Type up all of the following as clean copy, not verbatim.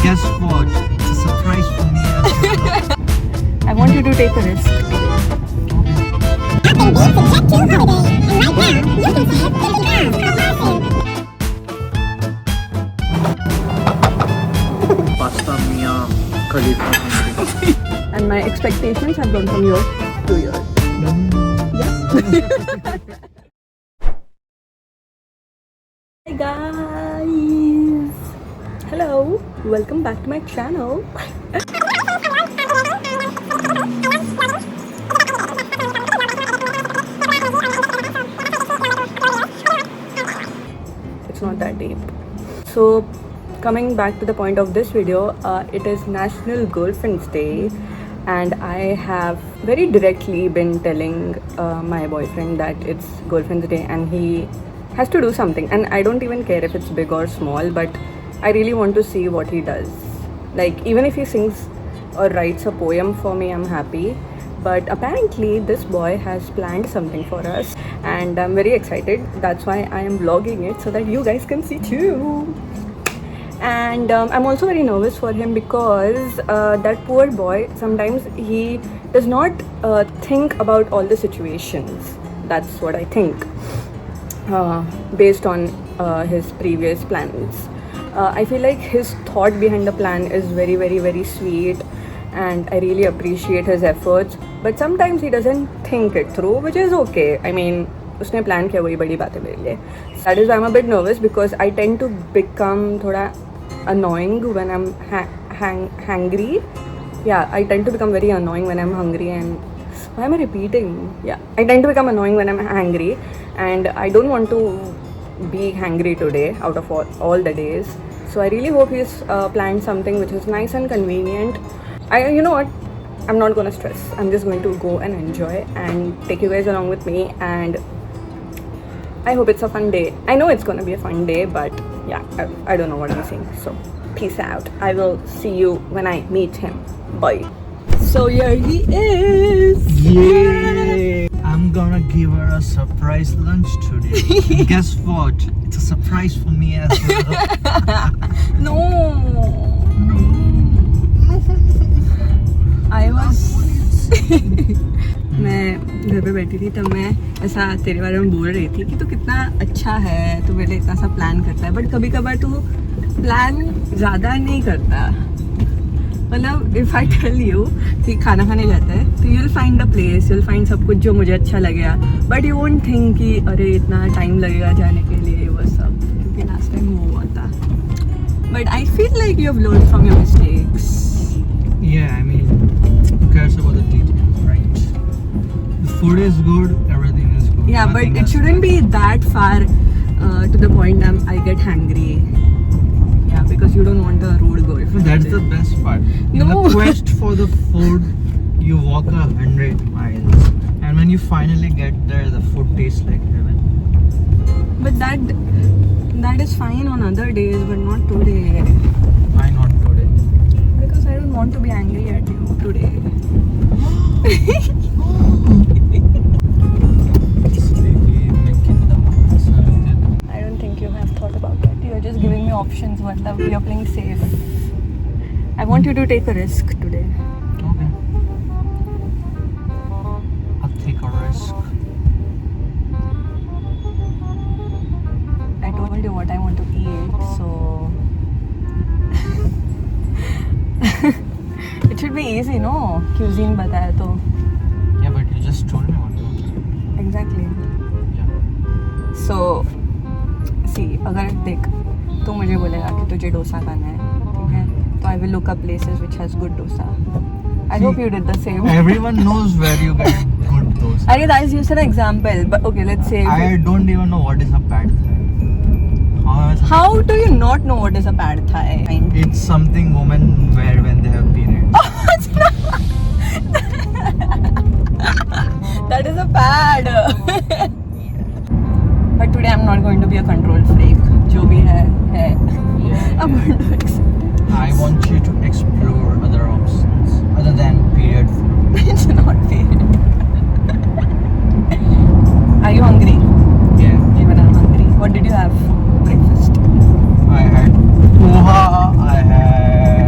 Guess what? It's a surprise for me as well. I want you to take a risk. Pasta Mia Khalifa. And my expectations have gone from yours to yours. Hey guys! Hello! Welcome back to my channel. It's not that deep. So, coming back to the point of this video, it is National Girlfriend's Day, and I have very directly been telling my boyfriend that it's Girlfriend's Day and he has to do something, and I don't even care if it's big or small, but I really want to see what he does. Like, even if he sings or writes a poem for me, I'm happy. But apparently this boy has planned something for us and I'm very excited. That's why I am vlogging it so that you guys can see too. And I'm also very nervous for him because that poor boy, sometimes he does not think about all the situations. That's what I think, based on his previous plans. I feel like his thought behind the plan is very, very, very sweet, and I really appreciate his efforts. But sometimes he doesn't think it through, which is okay. I mean, उसने plan किया वही बड़ी बात है मेरे लिए. That is why I'm a bit nervous because I tend to become थोड़ा annoying when I'm hungry. Yeah, I tend to become very annoying when I'm hungry. And why am I repeating? Yeah, I tend to become annoying when I'm angry, and I don't want to be hangry today out of all the days. So I really hope he's planned something which is nice and convenient. You know what? I'm not gonna stress. I'm just going to go and enjoy and take you guys along with me, and I hope it's a fun day. I know it's gonna be a fun day, but yeah, I don't know what I'm saying. So peace out. I will see you when I meet him. Bye. So here he is. Yay! I'm gonna give her a surprise lunch today. And guess what? It's a surprise for me as well. No. I was मैं घर पे बैठी थी तब मैं ऐसा तेरे बारे में बोल रही थी कि तू कितना अच्छा है, तू मेरे इतना सा प्लान करता है, बट कभी कभार तू प्लान ज़्यादा नहीं करता. मतलब इफ़ आई टेल यू कि खाना खाने जाता है तो you will find a place, you will find सब कुछ जो मुझे अच्छा लगेगा, बट यू वोंट थिंक कि अरे इतना टाइम लगेगा जाने के लिए वो सब, क्योंकि लास्ट टाइम वो हुआ था. But I feel like you have learn from your mistakes. Yeah, I mean, who cares about the details, right? The food is good, everything is good. Yeah, Nothing but it else shouldn't be matters. that far to the point I get hangry. Yeah, because you don't want a rude girlfriend. That's the best part. In No. the quest for the food, you walk 100 miles, and when you finally get there, the food tastes like heaven. But that is fine on other days, but not today. Why not today? Because I don't want to be angry at you today. I don't think you have thought about it. You're just giving me options. Matlab, you're playing safe. I want you to take a risk today. Okay. I'll take a risk. I told you what I want to eat, so it should be easy, no? Cuisine बताया तो. Yeah, but you just told me what to eat. Exactly. Yeah. So, see, अगर देख तो मुझे बोलेगा कि तुझे डोसा खाना है, ठीक है? तो I will look up places which has good dosa. I hope you did the same. Everyone knows where you get good dosa. अरे that is just an example, but okay, let's say. I don't even know what is a pad thai. How do you not know what is a pad thai? It's something women wear when they have periods. That is a pad. But today I'm not going to be a control freak. जो भी है. I'm going to accept it. I want you to explore other options other than period food. It's not period. Are you hungry? Yeah. Even I'm hungry. What did you have for breakfast? I had poha, I had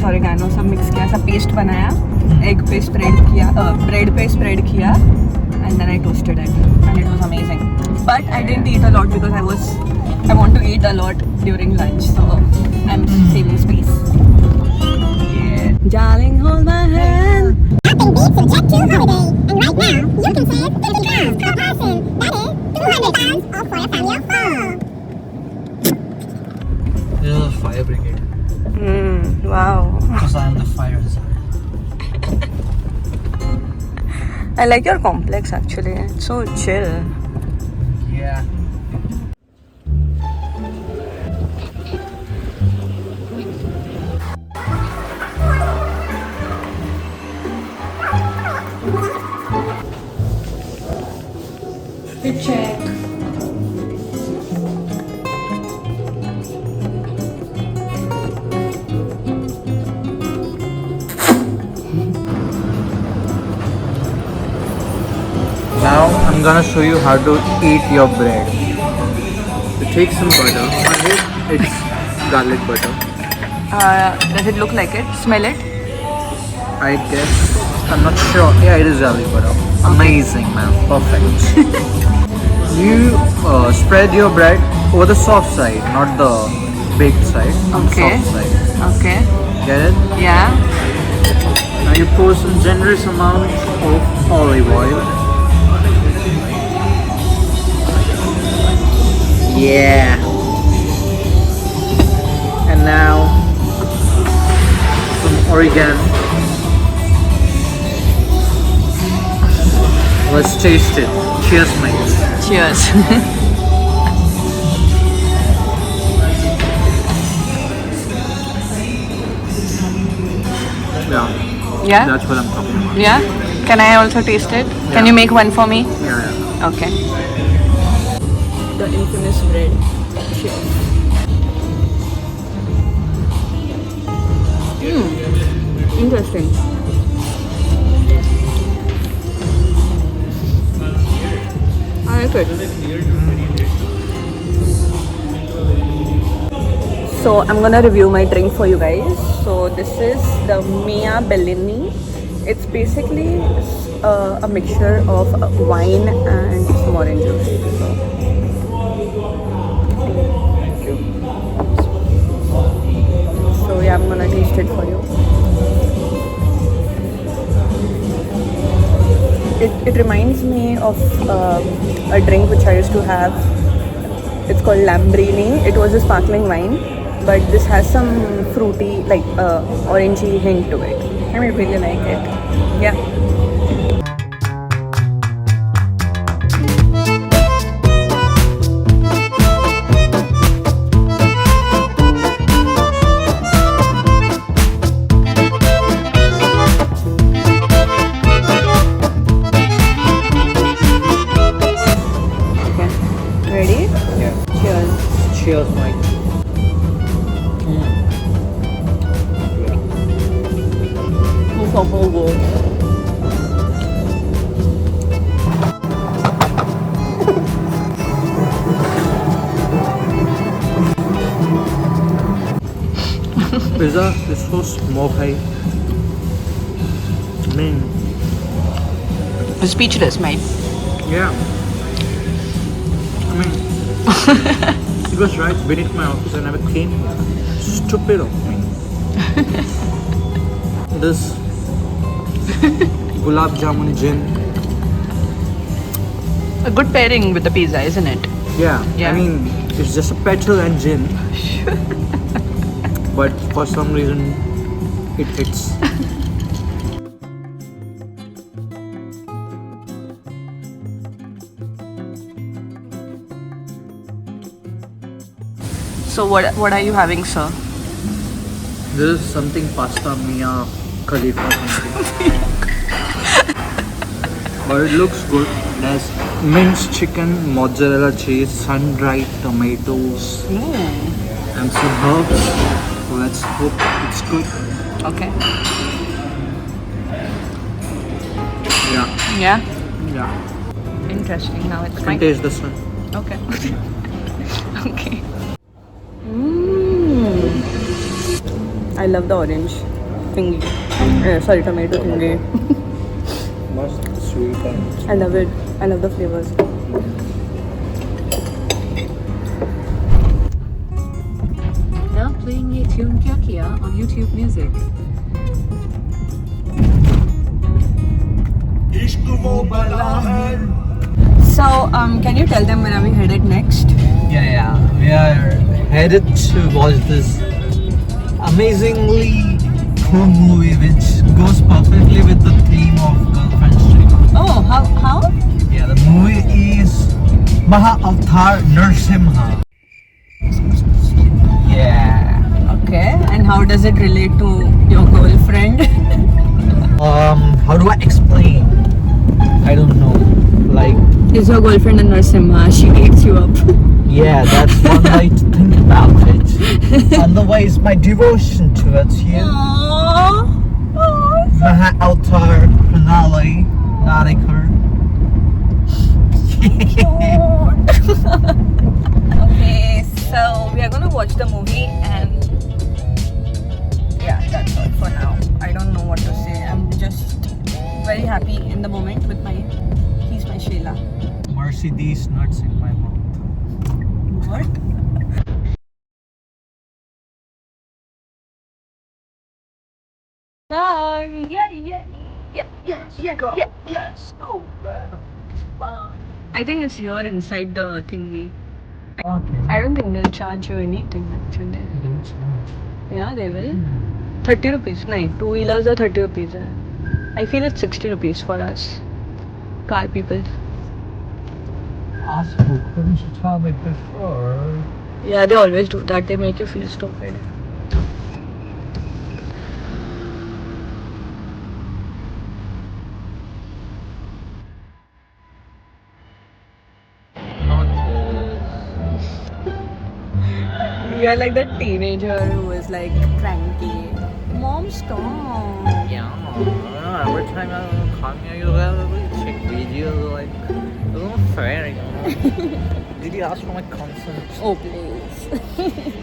oregano सब mix किया, सब paste बनाया, egg पे spread किया, bread पे spread किया, and then I toasted it and it was amazing. But I didn't eat a lot because I want to eat a lot during lunch, so I'm saving space. Yeah. Darling, hold my hand. Nothing beats a Jet2 holiday. And right now, you can save 50 pounds per person. That is 200 pounds or for a family of 4. This is a fire brigade. Wow. Because I am the fire hazard. I like your complex actually. It's so chill. Yeah. Check. Now I'm gonna show you how to eat your bread. You take some butter. On it, it's garlic butter. Does it look like it? Smell it? I guess. I'm not sure. Yeah, it is garlic butter. Amazing, man. Perfect. You spread your bread over the soft side, not the baked side. On the Okay. soft side. Okay. Get it? Yeah. Now you pour some generous amount of olive oil. Yeah. And now some oregano. Let's taste it. Cheers, mates. Cheers. Yeah, Yeah? that's what I'm talking about. Yeah? Can I also taste it? Yeah. Can you make one for me? Yeah. Okay. The infamous bread. Cheers. Interesting. I like it. So I'm gonna review my drink for you guys. So this is the Mia Bellini. It's basically a mixture of wine and some orange juice. So yeah, I'm gonna taste it for you. It reminds me of a drink which I used to have. It's called Lambrini. It was a sparkling wine, but this has some fruity, like orangey hint to it. I really like it. Yeah. Okay. Ready? Yeah. Cheers. Cheers, Mike. It's so good. Pizza is so small, I mean, Speechless, mate. yeah. I mean, it was right beneath my office. I never came. Stupid of me. This gulab jamun gin. A good pairing with the pizza, isn't it? Yeah, Yeah. I mean, it's just a petrol and gin. But for some reason, it hits. So what are you having, sir? This is something pasta Mia Khalifa something. But it looks good. It has minced chicken, mozzarella cheese, sun-dried tomatoes, and some herbs. So let's hope it's good. Okay. Yeah, Yeah. yeah. Interesting. Now it's You can fine. taste this one. Okay. Okay. I love the orange thingy. Sorry, tomato thingy. Must sweet and I love it. I love the flavors. Now playing ye tune Kya Kiya on YouTube Music. So, can you tell them where are we headed next? yeah. We are headed to watch this amazingly cool movie which goes perfectly with the theme of Girlfriend Street. Oh, how? Yeah, the movie is Maha Avatar Narasimha. Yeah. Okay, and how does it relate to your girlfriend? How do I explain? I don't know. Like, Is your girlfriend a Narasimha? She eats you up. yeah, that's one way to think about it. Otherwise, my devotion towards you. Aww. Maha Avatar Pranali Narikar. Okay, so we are gonna watch the movie and yeah, that's all for now. I don't know what to say. I'm just very happy in the moment with he's my Sheila. Mercedes nuts in my mouth. What? I think it's here inside the thingy. Okay. I don't think they'll charge you anything actually. Yeah, they will. 30 rupees. No, two-wheelers are 30 rupees. I feel it's 60 rupees for us. Car people. Ask who couldn't you tell me before? Yeah, they always do that. They make you feel stupid. You're like that teenager who is like cranky. Mom, stop. Yeah, every time I come here, you gotta check videos like, it's not fair, you know. Did you ask for my consent? Oh, please.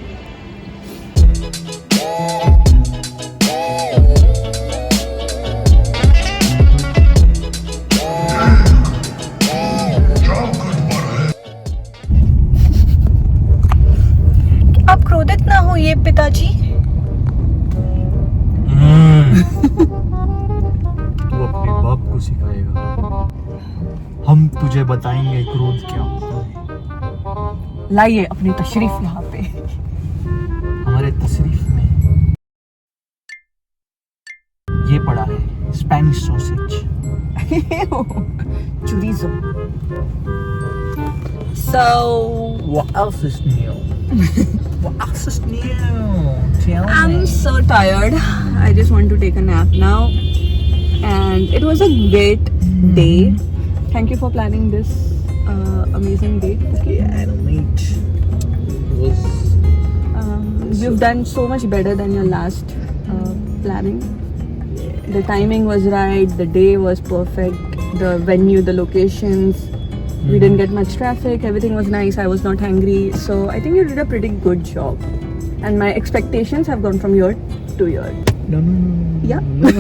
आप क्रोधित ना होइए पिताजी. तू अपने बाप को सिखाएगा. हम तुझे बताएंगे क्रोध क्या होता है. लाइए अपनी तशरीफ यहाँ पे. हमारे तशरीफ में ये पड़ा है Spanish sausage. Chorizo. So, What else is new? What else is new? Tell I'm me. so tired. I just want to take a nap now. And it was a great day. Thank you for planning this amazing day. Yeah, I don't need. It was. You've done so much better than your last planning. The timing was right, the day was perfect, the venue, the locations. We didn't get much traffic, everything was nice, I was not hungry. So I think you did a pretty good job. And my expectations have gone from year to year. No. Yeah. No.